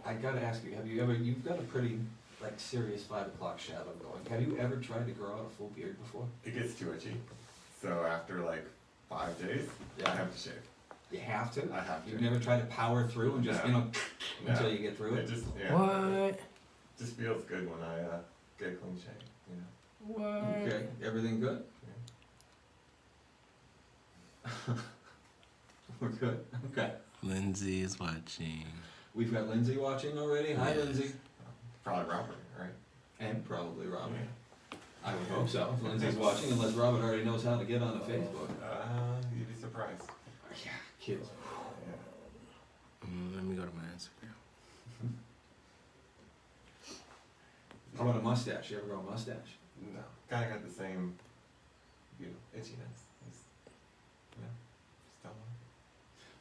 I gotta ask you, you've got a pretty, like, serious 5 o'clock shadow going. Have you ever tried to grow out a full beard before? It gets too itchy. So after like 5 days, Yeah. I have to shave. You have to? I have to. You've never tried to power through and just, No. until you get through it? It just, yeah. What? Just feels good when I get a clean shave, you know. What? Okay, everything good? We're good, okay. Lindsay is watching. We've got Lindsay watching already. Hi, Yes. Lindsay. Probably Robert, right? And probably Robert. Yeah. I would hope so, if Lindsay's watching, unless Robert already knows how to get on the Facebook. You'd be surprised. Yeah, kids. Let me go to my Instagram. How about a mustache? You ever grow a mustache? No. Kinda got the same, itchiness. Just, just don't know.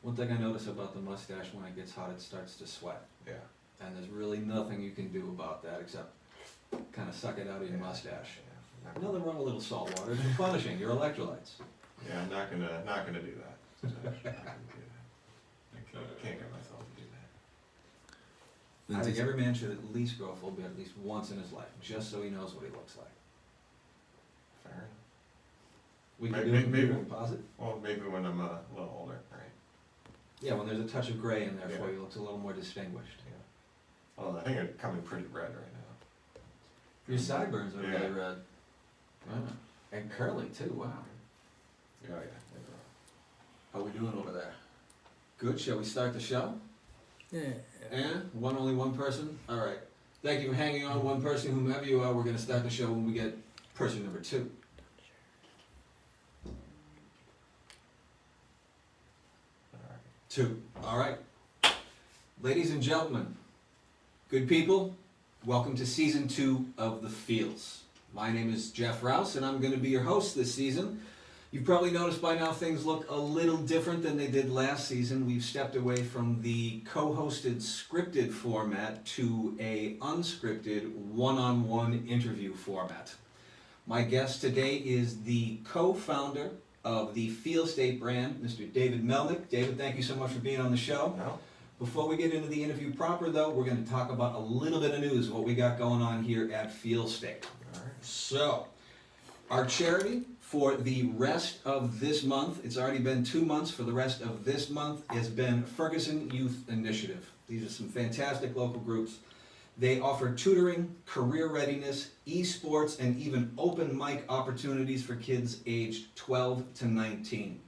One thing I notice about the mustache, when it gets hot, it starts to sweat. Yeah. And there's really nothing you can do about that except kind of suck it out of your mustache. Yeah. Nothing wrong with a little salt water, it's replenishing your electrolytes. Yeah, I'm not gonna do that. Not gonna do that. I can't get myself to do that. I think Lindsay's, every man should at least grow a full beard at least once in his life, just so he knows what he looks like. Fair enough. We can Maybe- do it, maybe- we can pause it. Well, maybe when I'm a little older, right? Yeah, when there's a touch of gray in there for Yeah. you, it looks a little more distinguished. Yeah. Well, I think it's coming pretty red right now. Your sideburns are Yeah. really red. Wow. And curly too, wow. Yeah, yeah. How we doing over there? Good, shall we start the show? yeah. And only one person? All right. Thank you for hanging on, one person, whomever you are. We're going to start the show when we get person number 2. All right. 2. All right. Ladies and gentlemen, good people, welcome to season 2 of The Feels. My name is Jeff Rowse, and I'm going to be your host this season. You've probably noticed by now things look a little different than they did last season. We've stepped away from the co-hosted scripted format to a unscripted one-on-one interview format. My guest today is the co-founder of the Feel State brand, Mr. David Melnick. David, thank you so much for being on the show. No? Before we get into the interview proper though, we're going to talk about a little bit of news, what we got going on here at Feel State. All right. So, our charity for the rest of this month, it's already been 2 months, for the rest of this month, has been Ferguson Youth Initiative. These are some fantastic local groups. They offer tutoring, career readiness, esports, and even open mic opportunities for kids aged 12 to 19.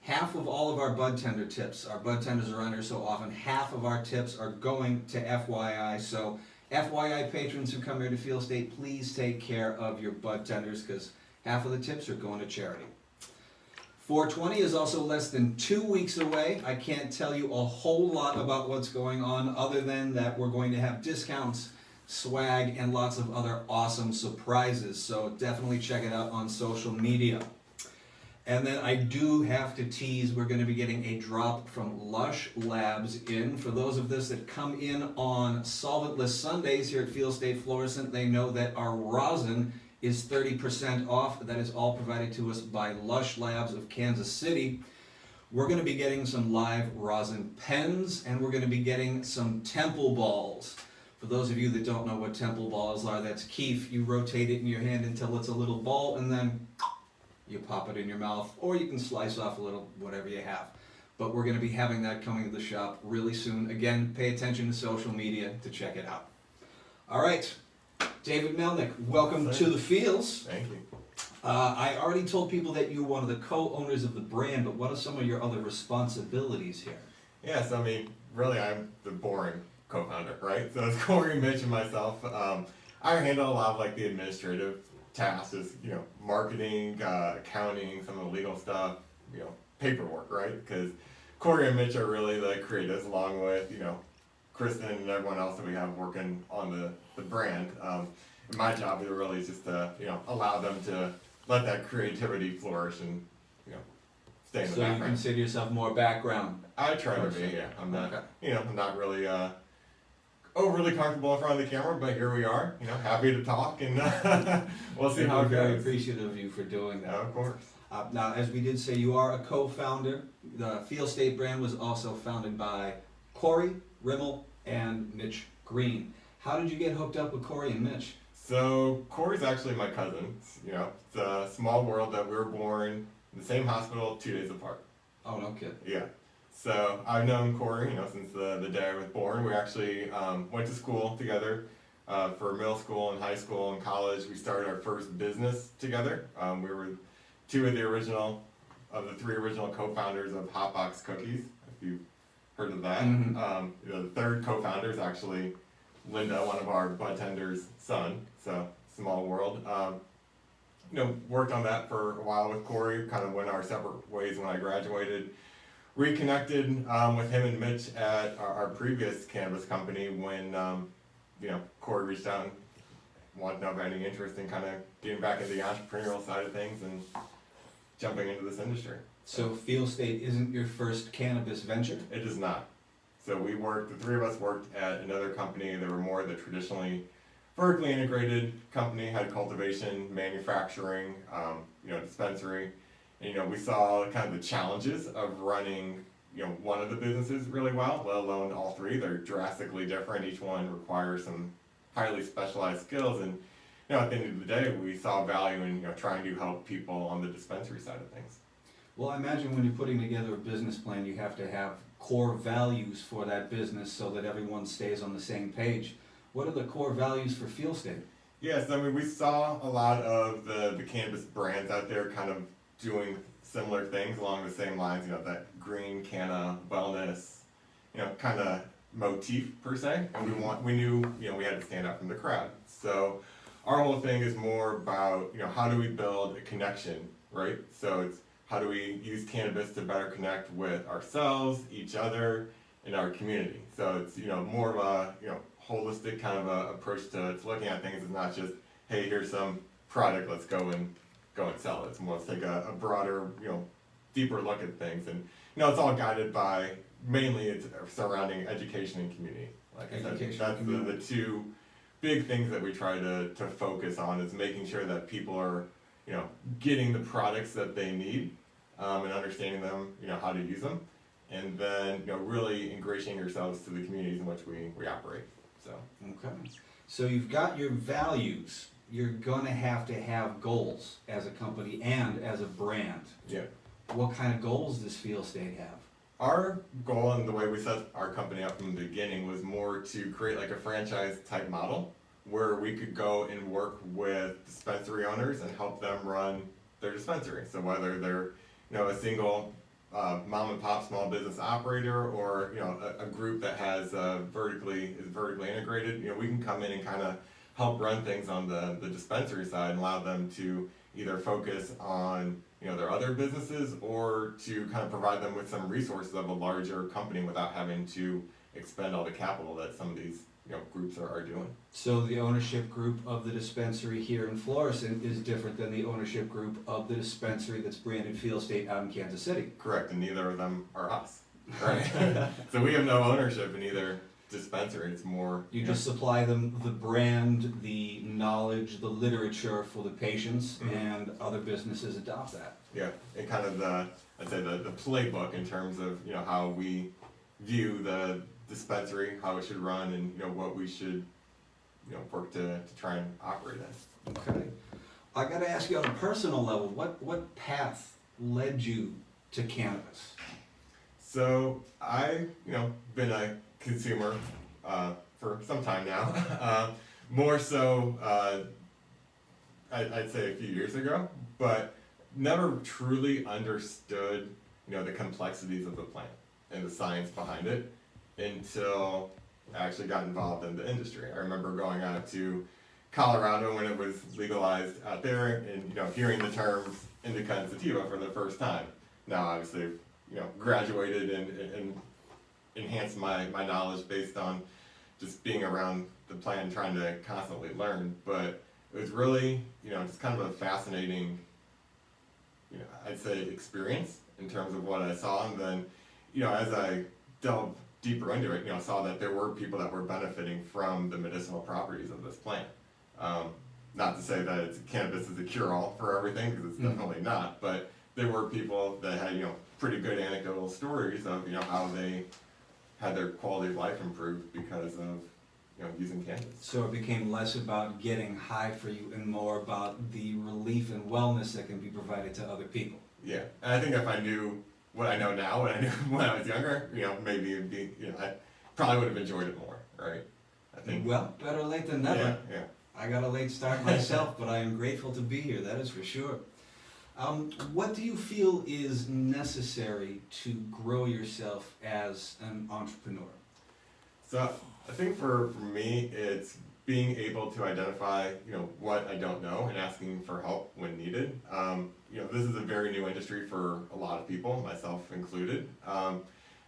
Half of all of our bud tender tips, our bud tenders are under so often, half of our tips are going to FYI. So FYI patrons who come here to Feel State, please take care of your bud tenders because half of the tips are going to charity. 420 is also less than 2 weeks away. I can't tell you a whole lot about what's going on other than that we're going to have discounts, swag, and lots of other awesome surprises. So definitely check it out on social media. And then I do have to tease, we're going to be getting a drop from Lush Labs in. For those of us that come in on Solventless Sundays here at Feel State Florissant, they know that our rosin is 30% off. That is all provided to us by Lush Labs of Kansas City. We're going to be getting some live rosin pens, and we're going to be getting some temple balls. For those of you that don't know what temple balls are, that's keef. You rotate it in your hand until it's a little ball, and then you pop it in your mouth, or you can slice off a little, whatever you have. But we're going to be having that coming to the shop really soon. Again, pay attention to social media to check it out. All right, David Melnick, welcome to The Feels. Thank you. I already told people that you're one of the co-owners of the brand, but what are some of your other responsibilities here? Yes, I mean, really, I'm the boring co-founder, right? So it's Corey, Mitch, and myself. I handle a lot of like the administrative tasks, is marketing, accounting, some of the legal stuff, paperwork, right? Because Corey and Mitch are really the creatives, along with Kristen and everyone else that we have working on the brand. And my job is really just to allow them to let that creativity flourish and stay in the So you background. consider yourself more background? I try to be, yeah. I'm not, Okay. I'm not really overly comfortable in front of the camera, but here we are. Happy to talk, and we'll see how We're it very goes. appreciative of you for doing that. Of course. Now, as we did say, you are a co-founder. The Feel State brand was also founded by Corey, Rimmel, and Mitch Green. How did you get hooked up with Corey and Mitch? So Corey's actually my cousin. You know, it's a small world that we were born in the same hospital 2 days apart. Oh, no kid. Yeah. So I've known Corey, you know, since the day I was born. We actually went to school together for middle school and high school and college. We started our first business together. We were two of the three original co-founders of Hotbox Cookies, if you've heard of that. Mhm. You know, the third co-founder is actually Linda, one of our budtender's son. So small world. You know, worked on that for a while with Corey, kind of went our separate ways when I graduated. Reconnected with him and Mitch at our previous cannabis company when, you know, Corey reached out and wanted to know if I had any interest in kind of getting back into the entrepreneurial side of things and jumping into this industry. So Field State isn't your first cannabis venture? It is not. So the three of us worked at another company that were more the traditionally vertically integrated company, had cultivation, manufacturing, you know, dispensary. And, you know, we saw kind of the challenges of running, you know, one of the businesses really well, let alone all three. They're drastically different. Each one requires some highly specialized skills. And, you know, at the end of the day, we saw value in, you know, trying to help people on the dispensary side of things. Well, I imagine when you're putting together a business plan, you have to have core values for that business so that everyone stays on the same page. What are the core values for Field State? Yes, I mean, we saw a lot of the cannabis brands out there kind of doing similar things along the same lines, you know, that green canna wellness, you know, kind of motif per se. And we knew, you know, we had to stand out from the crowd. So our whole thing is more about, you know, how do we build a connection, right? So it's how do we use cannabis to better connect with ourselves, each other, and our community. So it's, you know, more of a, you know, holistic kind of a approach to looking at things. It's not just, hey, here's some product, let's go and sell it. It's more, let's take a broader, you know, deeper look at things. And, you know, it's all guided by, mainly it's surrounding education and community. Like I said, that's the two big things that we try to focus on, is making sure that people are, you know, getting the products that they need, and understanding them, you know, how to use them. And then, you know, really ingratiating yourselves to the communities in which we operate. So. Okay. So you've got your values. You're going to have goals as a company and as a brand. Yeah. What kind of goals does Field State have? Our goal and the way we set our company up from the beginning was more to create like a franchise type model where we could go and work with dispensary owners and help them run their dispensary. So whether they're, you know, a single mom and pop small business operator, or, you know, a group that has is vertically integrated, you know, we can come in and kind of help run things on the dispensary side and allow them to either focus on, you know, their other businesses, or to kind of provide them with some resources of a larger company without having to expend all the capital that some of these, you know, groups are doing. So the ownership group of the dispensary here in Florissant is different than the ownership group of the dispensary that's branded Field State out in Kansas City. Correct, and neither of them are us, right? So we have no ownership in either dispensary. It's more, You just supply them the brand, the knowledge, the literature for the patients, and other businesses adopt that. yeah, and kind of the playbook in terms of, you know, how we view the dispensary, how it should run, and, you know, what we should, you know, work to try and operate in. Okay. I got to ask you on a personal level, what path led you to cannabis? So I, you know, been a consumer for some time now. More so, I'd say a few years ago, but never truly understood, you know, the complexities of the plant and the science behind it until I actually got involved in the industry. I remember going out to Colorado when it was legalized out there, and, you know, hearing the terms indica and sativa for the first time. Now, obviously, you know, graduated and enhanced my knowledge based on just being around the plant and trying to constantly learn. But it was really, you know, just kind of a fascinating, you know, I'd say experience in terms of what I saw. And then, you know, as I delved deeper into it, you know, saw that there were people that were benefiting from the medicinal properties of this plant. Not to say that cannabis is a cure-all for everything, because it's definitely not, but there were people that had, you know, pretty good anecdotal stories of, you know, how they had their quality of life improved because of using cannabis. So it became less about getting high for you and more about the relief and wellness that can be provided to other people. Yeah, and I think if I knew what I know now, what I knew when I was younger, maybe it'd be, I probably would have enjoyed it more, right? I think. Well, better late than never. Yeah, yeah. I got a late start myself, but I am grateful to be here, that is for sure. What do you feel is necessary to grow yourself as an entrepreneur? So I think for me, it's being able to identify, what I don't know and asking for help when needed. This is a very new industry for a lot of people, myself included.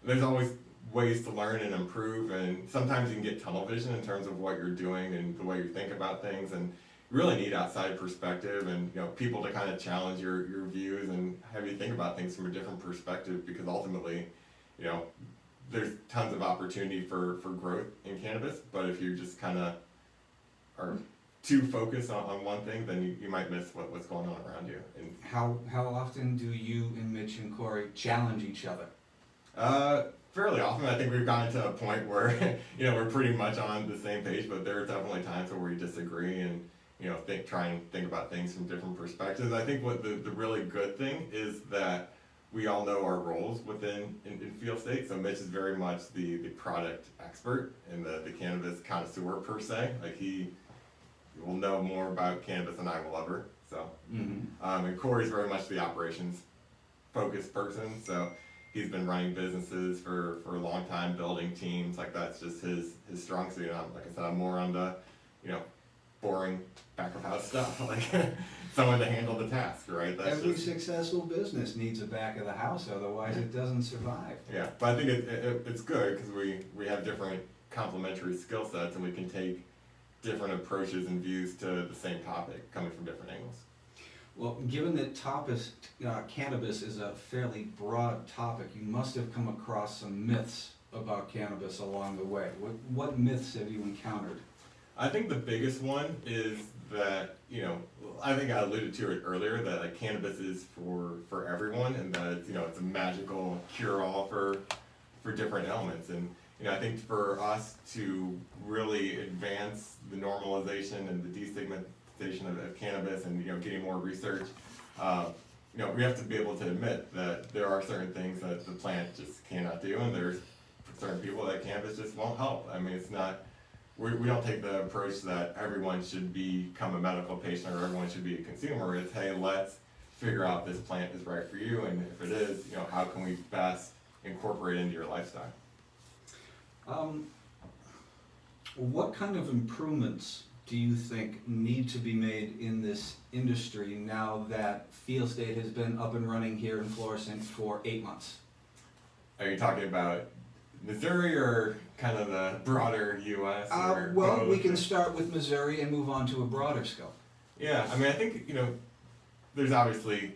There's always ways to learn and improve, and sometimes you can get tunnel vision in terms of what you're doing and the way you think about things, and you really need outside perspective and people to kind of challenge your views and have you think about things from a different perspective, because ultimately, there's tons of opportunity for growth in cannabis, but if you just kind of are too focused on one thing, then you might miss what's going on around you. And How often do you and Mitch and Corey challenge each other? fairly often. I think we've gotten to a point where we're pretty much on the same page, but there are definitely times where we disagree and try and think about things from different perspectives. I think what the really good thing is that we all know our roles within in Field State. So Mitch is very much the product expert and the cannabis connoisseur per se. Like he will know more about cannabis than I will ever. So and Corey's very much the operations focused person. So he's been running businesses for a long time, building teams. Like that's just his strong suit. Like I said, I'm more on the boring back of house stuff, like someone to handle the task, right? That's Every successful business needs a back of the house, otherwise it doesn't survive. Yeah, but I think it's good because we have different complementary skill sets and we can take different approaches and views to the same topic coming from different angles. Well, given that cannabis is a fairly broad topic, you must have come across some myths about cannabis along the way. What myths have you encountered? I think the biggest one is that, I think I alluded to it earlier, that like cannabis is for everyone and that it's a magical cure-all for different ailments. And, I think for us to really advance the normalization and the destigmatization of cannabis and, getting more research, we have to be able to admit that there are certain things that the plant just cannot do, and there's certain people that cannabis just won't help. I mean, it's not. We don't take the approach that everyone should become a medical patient or everyone should be a consumer. It's, hey, let's figure out if this plant is right for you, and if it is, how can we best incorporate it into your lifestyle? What kind of improvements do you think need to be made in this industry now that Field State has been up and running here in Florissant for 8 months? Are you talking about Missouri or kind of the broader U.S.? Well, we can start with Missouri and move on to a broader scope. Yeah, I mean, I think, there's obviously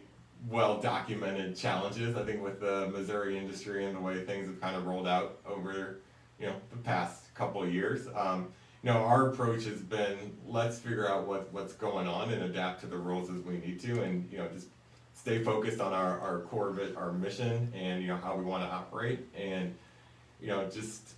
well-documented challenges, I think, with the Missouri industry and the way things have kind of rolled out over, the past couple of years. Our approach has been, let's figure out what's going on and adapt to the rules as we need to, and, just stay focused on our core of it, our mission, and, how we want to operate, and, just,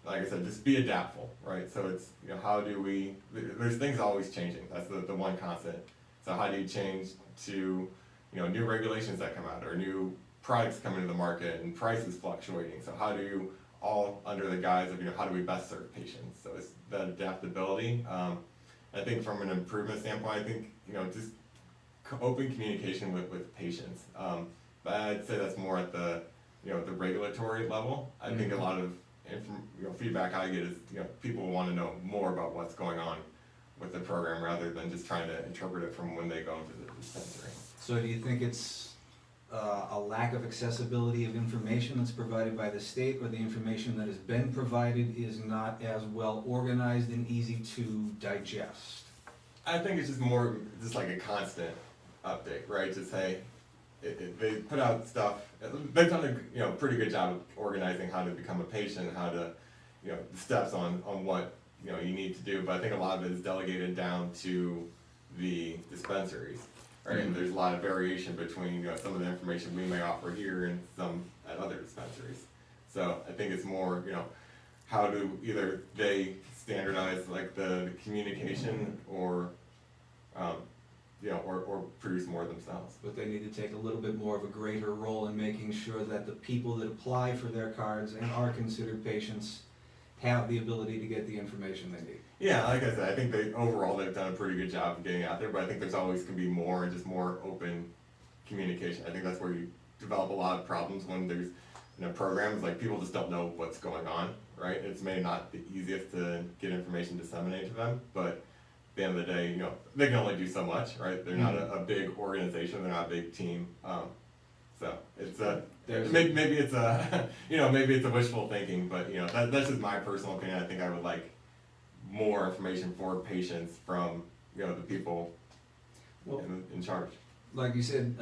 like I said, just be adaptable, right? So it's, how do we, there's things always changing. That's the one constant. So how do you change to, new regulations that come out or new products coming to the market and prices fluctuating? So how do you, all under the guise of, how do we best serve patients? So it's that adaptability. I think from an improvement standpoint, I think, just open communication with patients. But I'd say that's more at the, the regulatory level. I think a lot of feedback I get is, people want to know more about what's going on with the program rather than just trying to interpret it from when they go into the dispensary. So do you think it's a lack of accessibility of information that's provided by the state, or the information that has been provided is not as well organized and easy to digest? I think it's just more just like a constant update, right? Just hey, they put out stuff. They've done a pretty good job of organizing how to become a patient, how to the steps on what you need to do. But I think a lot of it is delegated down to the dispensaries, right? And there's a lot of variation between some of the information we may offer here and some at other dispensaries. So I think it's more, how do either they standardize like the communication or, or produce more themselves. But they need to take a little bit more of a greater role in making sure that the people that apply for their cards and are considered patients have the ability to get the information they need. Yeah, like I said, I think they've done a pretty good job of getting out there, but I think there's always can be more and just more open communication. I think that's where you develop a lot of problems when there's programs like people just don't know what's going on, right? It's maybe not the easiest to get information disseminated to them, but at the end of the day, they can only do so much, right? They're not a big organization, they're not a big team. So it's maybe it's a maybe it's a wishful thinking, but that's just my personal opinion. I think I would like more information for patients from the people in charge. Like you said,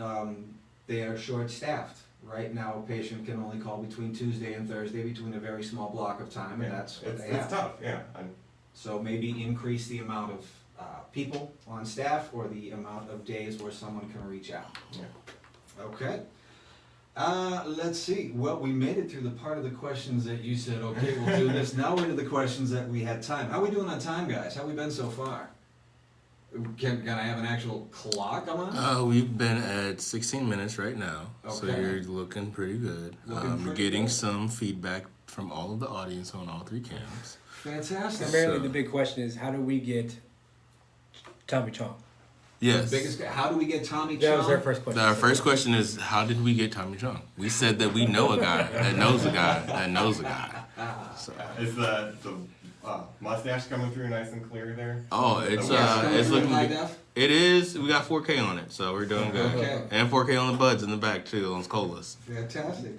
they are short-staffed. Right now, a patient can only call between Tuesday and Thursday between a very small block of time, and that's what they have. It's tough, yeah. So maybe increase the amount of people on staff or the amount of days where someone can reach out. Yeah. Okay. Let's see. Well, we made it through the part of the questions that you said, okay, we'll do this. Now we're to the questions that we had time. How are we doing on time, guys? How have we been so far? Can I have an actual clock on? We've been at 16 minutes right now, so Okay. you're looking pretty good. We're getting some feedback from all of the audience on all three cams. Fantastic. Primarily, So- the big question is, how do we get Tommy Chong? Yes. How do we get Tommy That was our Chong? first question. Our first question is, how did we get Tommy Chong? We said that we know a guy that knows a guy that knows a guy. So. Is the mustache coming through nice and clear there? Oh, it's looking high good. def? It is. We got 4K on it, so we're doing good. Okay. And 4K on the buds in the back too, on colas. Fantastic.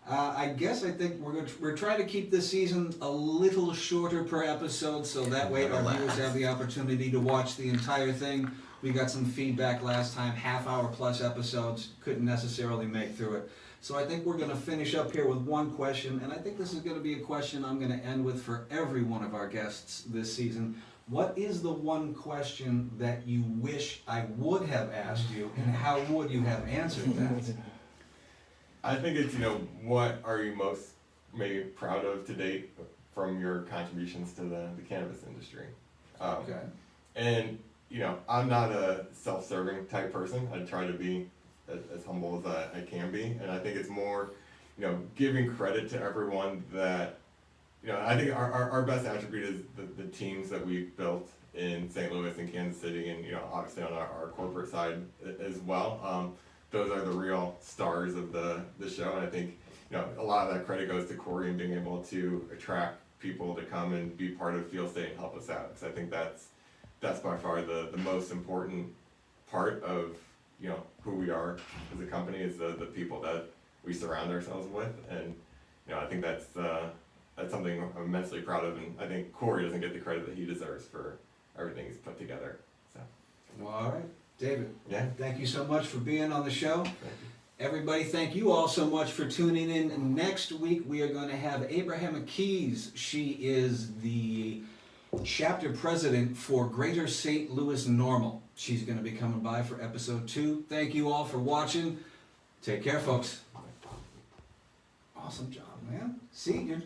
I think we're trying to keep this season a little shorter per episode, so that way our viewers have the opportunity to watch the entire thing. We got some feedback last time, half-hour plus episodes, couldn't necessarily make through it. So I think we're going to finish up here with one question, and I think this is going to be a question I'm going to end with for every one of our guests this season. What is the one question that you wish I would have asked you, and how would you have answered that? I think it's, what are you most maybe proud of to date from your contributions to the cannabis industry? Okay. And, I'm not a self-serving type person. I try to be as humble as I can be. And I think it's more, giving credit to everyone that, I think our best attribute is the teams that we've built in St. Louis and Kansas City and, obviously on our corporate side as well. Those are the real stars of the show, and I think a lot of that credit goes to Corey and being able to attract people to come and be part of Feel State and help us out. Because I think that's by far the most important part of who we are as a company is the people that we surround ourselves with, and I think that's something I'm immensely proud of, and I think Corey doesn't get the credit that he deserves for everything he's put together. So. Well, all right. David, Yeah. thank you so much for being on the show. Thank you. Everybody, thank you all so much for tuning in. Next week, we are going to have Abraham Keys. She is the chapter president for Greater St. Louis Normal. She's going to be coming by for episode 2. Thank you all for watching. Take care, folks. Awesome job, man. See, you're